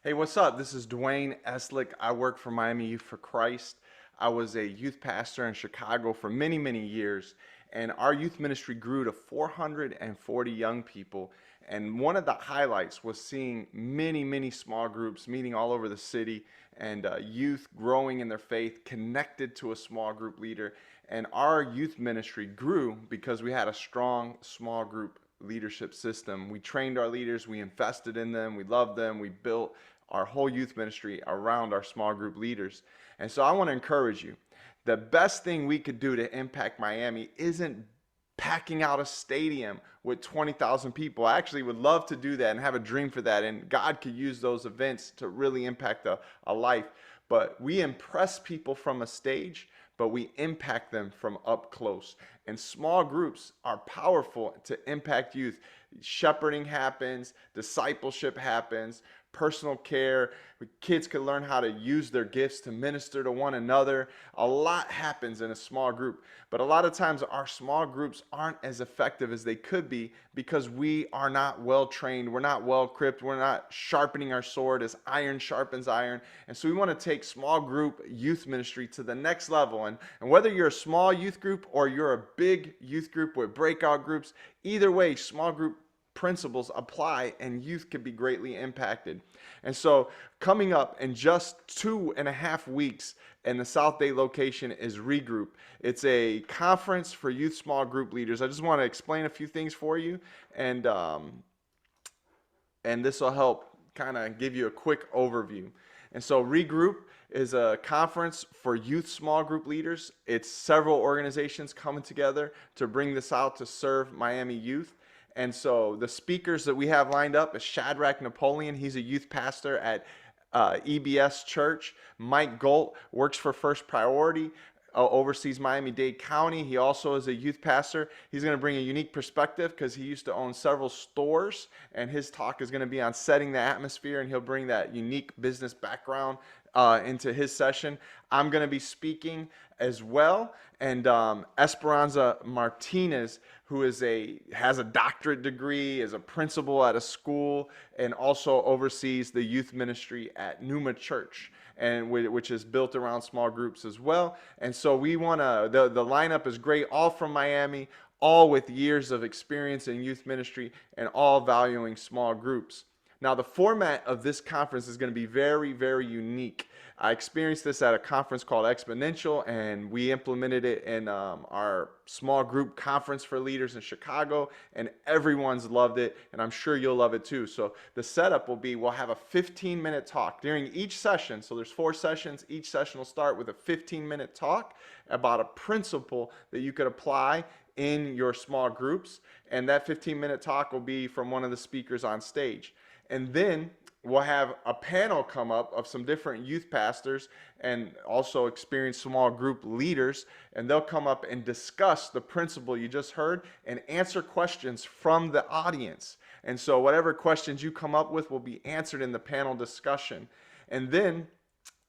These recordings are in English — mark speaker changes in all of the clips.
Speaker 1: Hey, what's up? This is Dwayne Eslick. I work for Miami Youth for Christ. I was a youth pastor in Chicago for many, many years, and our youth ministry grew to 440 young people. And one of the highlights was seeing many, many small groups meeting all over the city and youth growing in their faith, connected to a small group leader. And our youth ministry grew because we had a strong small group leadership system. We trained our leaders, we invested in them, we loved them, we built our whole youth ministry around our small group leaders. And so I want to encourage you. The best thing we could do to impact Miami isn't packing out a stadium with 20,000 people. I actually would love to do that and have a dream for that. And God could use those events to really impact a life. But we impress people from a stage, but we impact them from up close. And small groups are powerful to impact youth. Shepherding happens, discipleship happens, personal care. Kids can learn how to use their gifts to minister to one another. A lot happens in a small group, but a lot of times our small groups aren't as effective as they could be because we are not well trained. We're not well equipped. We're not sharpening our sword as iron sharpens iron. And so we want to take small group youth ministry to the next level. And whether you're a small youth group or you're a big youth group with breakout groups, either way, small group principles apply and youth can be greatly impacted. And so coming up in just 2.5 weeks in the South Day location is Regroup. It's a conference for youth small group leaders. I just want to explain a few things for you, and this will help kind of give you a quick overview. And so Regroup is a conference for youth small group leaders. It's several organizations coming together to bring this out to serve Miami youth. And so the speakers that we have lined up is Shadrach Napoleon. He's a youth pastor at EBS Church. Mike Galt works for First Priority, oversees Miami-Dade County. He also is a youth pastor. He's going to bring a unique perspective because he used to own several stores, and his talk is going to be on setting the atmosphere, and he'll bring that unique business background into his session. I'm going to be speaking as well, and Esperanza Martinez, who has a doctorate degree, is a principal at a school, and also oversees the youth ministry at Numa Church, and which is built around small groups as well. And so we want to, the lineup is great, all from Miami, all with years of experience in youth ministry, and all valuing small groups. Now, the format of this conference is going to be very, very unique. I experienced this at a conference called Exponential, and we implemented it in our small group conference for leaders in Chicago, and everyone's loved it, and I'm sure you'll love it too. So the setup will be, we'll have a 15-minute talk during each session. So there's 4 sessions. Each session will start with a 15-minute talk about a principle that you could apply in your small groups, and that 15-minute talk will be from one of the speakers on stage. And then we'll have a panel come up of some different youth pastors and also experienced small group leaders, and they'll come up and discuss the principle you just heard and answer questions from the audience. And so whatever questions you come up with will be answered in the panel discussion. And then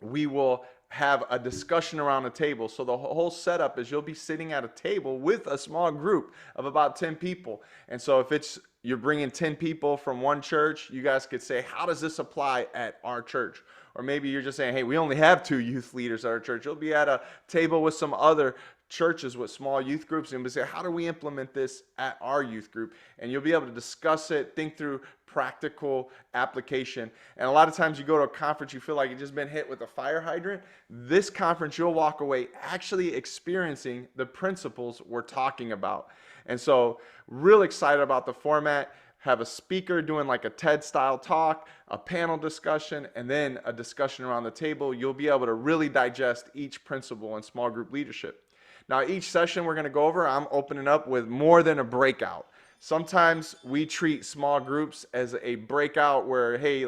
Speaker 1: we will have a discussion around a table. So the whole setup is you'll be sitting at a table with a small group of about 10 people. And so if you're bringing 10 people from one church, you guys could say, how does this apply at our church? Or maybe you're just saying, hey, we only have 2 youth leaders at our church. You'll be at a table with some other churches with small youth groups, and you'll say, how do we implement this at our youth group? And you'll be able to discuss it, think through practical application. And a lot of times you go to a conference, you feel like you've just been hit with a fire hydrant. This conference, you'll walk away actually experiencing the principles we're talking about. And so real excited about the format. Have a speaker doing like a TED style talk, a panel discussion, and then a discussion around the table. You'll be able to really digest each principle in small group leadership. Now, each session we're going to go over, I'm opening up with more than a breakout. Sometimes we treat small groups as a breakout where, hey,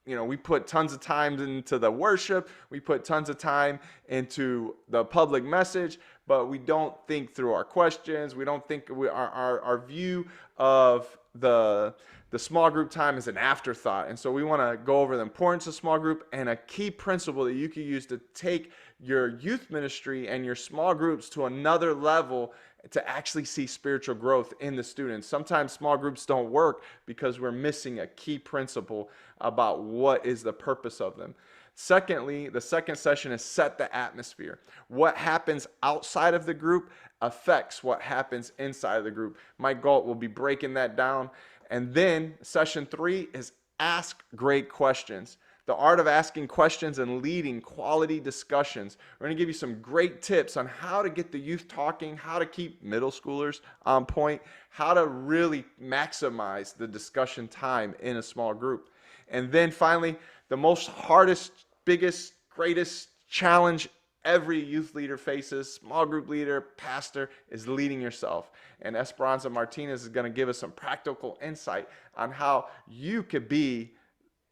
Speaker 1: we put tons of time into the worship, we put tons of time into the public message, but we don't think through our questions. We don't think our view of the small group time is an afterthought. And so we want to go over the importance of small group and a key principle that you can use to take your youth ministry and your small groups to another level to actually see spiritual growth in the students. Sometimes small groups don't work because we're missing a key principle about what is the purpose of them. Secondly, the second session is set the atmosphere. What happens outside of the group affects what happens inside of the group. Mike Galt will be breaking that down. And then session 3 is ask great questions. The art of asking questions and leading quality discussions. We're going to give you some great tips on how to get the youth talking, how to keep middle schoolers on point, how to really maximize the discussion time in a small group. And then finally, the most hardest, biggest, greatest challenge every youth leader faces, small group leader, pastor, is leading yourself. And Esperanza Martinez is going to give us some practical insight on how you could be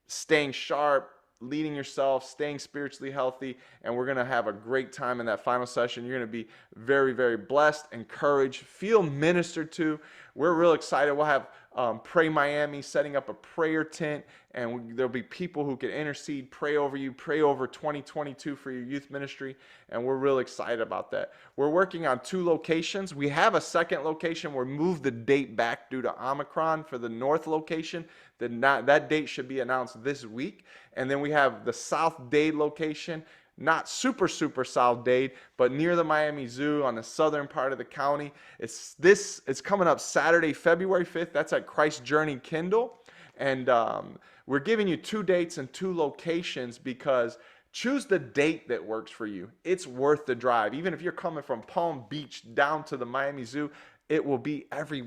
Speaker 1: staying sharp, leading yourself, staying spiritually healthy, and we're going to have a great time in that final session. You're going to be very, very blessed, encouraged, feel ministered to. We're real excited. We'll have Pray Miami setting up a prayer tent, and there'll be people who can intercede, pray over you, pray over 2022 for your youth ministry, and we're real excited about that. We're working on 2 locations. We have a second location. We're moved the date back due to Omicron for the north location. That date should be announced this week. And then we have the South Dade location, not super South Dade, but near the Miami Zoo on the southern part of the county. It's coming up Saturday, February 5th. That's at Christ Journey Kindle. And we're giving you 2 dates and 2 locations because choose the date that works for you. It's worth the drive. Even if you're coming from Palm Beach down to the Miami Zoo, it will be every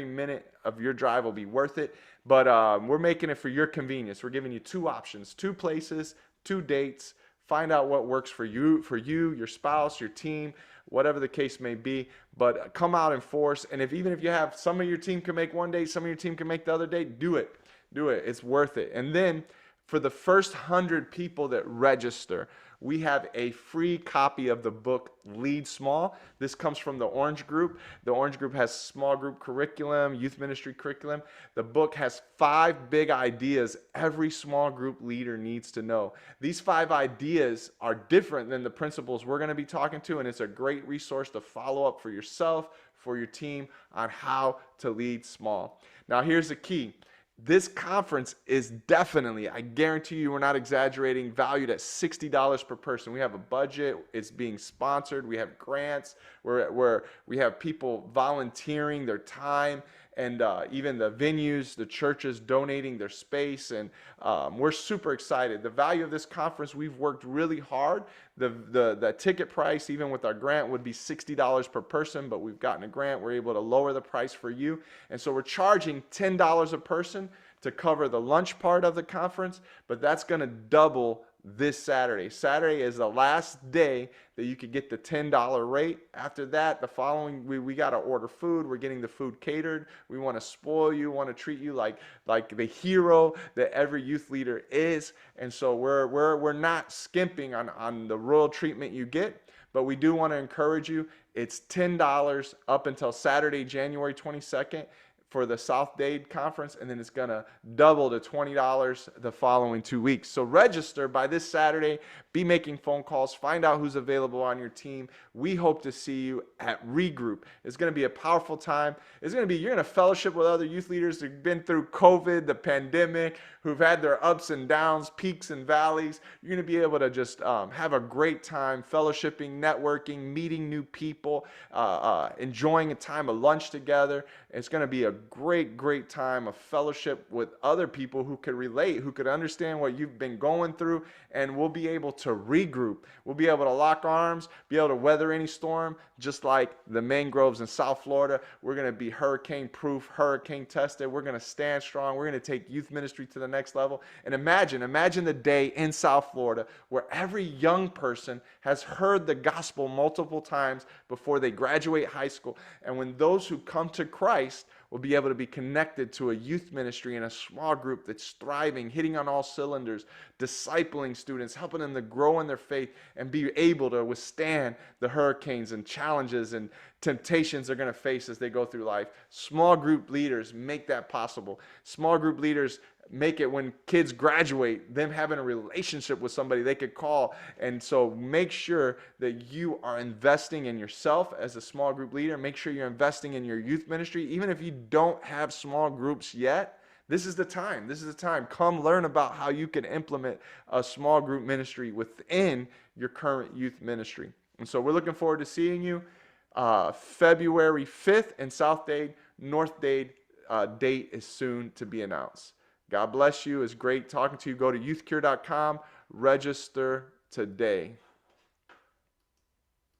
Speaker 1: minute of your drive will be worth it. But we're making it for your convenience. We're giving you 2 options, 2 places, 2 dates. Find out what works for you, your spouse, your team, whatever the case may be. But come out in force. And even if you have some of your team can make one date, some of your team can make the other date, do it. Do it. It's worth it. And then for the first 100 people that register, we have a free copy of the book Lead Small. This comes from the Orange Group. The Orange Group has small group curriculum, youth ministry curriculum. The book has 5 big ideas every small group leader needs to know. These 5 ideas are different than the principles we're going to be talking to, and it's a great resource to follow up for yourself, for your team, on how to lead small. Now, here's the key. This conference is definitely, I guarantee you, we're not exaggerating, valued at $60 per person. We have a budget. It's being sponsored. We have grants where we have people volunteering their time, and even the venues, the churches donating their space. And we're super excited. The value of this conference, we've worked really hard. The ticket price, even with our grant, would be $60 per person, but we've gotten a grant. We're able to lower the price for you. And so we're charging $10 a person to cover the lunch part of the conference, but that's going to double this Saturday. Saturday is the last day that you could get the $10 rate. After that, the following, we got to order food. We're getting the food catered. We want to spoil you, want to treat you like the hero that every youth leader is. And so we're not skimping on the royal treatment you get, but we do want to encourage you. It's $10 up until Saturday, January 22nd. For the South Dade conference, and then it's going to double to $20 the following 2 weeks. So register by this Saturday. Be making phone calls. Find out who's available on your team. We hope to see you at Regroup. It's going to be a powerful time. You're going to fellowship with other youth leaders who've been through COVID, the pandemic, who've had their ups and downs, peaks and valleys. You're going to be able to just have a great time fellowshipping, networking, meeting new people, enjoying a time of lunch together. It's going to be a great time of fellowship with other people who could relate, who could understand what you've been going through, and we'll be able to regroup. We'll be able to lock arms, be able to weather any storm, just like the mangroves in South Florida. We're going to be hurricane proof, hurricane tested. We're going to stand strong. We're going to take youth ministry to the next level. And imagine the day in South Florida where every young person has heard the gospel multiple times before they graduate high school. And when those who come to Christ will be able to be connected to a youth ministry and a small group that's thriving, hitting on all cylinders, discipling students, helping them to grow in their faith and be able to withstand the hurricanes and challenges and temptations they're going to face as they go through life. Small group leaders make that possible. Small group leaders make it when kids graduate, them having a relationship with somebody they could call. And so make sure that you are investing in yourself as a small group leader. Make sure you're investing in your youth ministry. Even if you don't have small groups yet, this is the time. This is the time. Come learn about how you can implement a small group ministry within your current youth ministry. And so we're looking forward to seeing you February 5th in South Dade. North Dade date is soon to be announced. God bless you. It's great talking to you. Go to youthcure.com. Register today.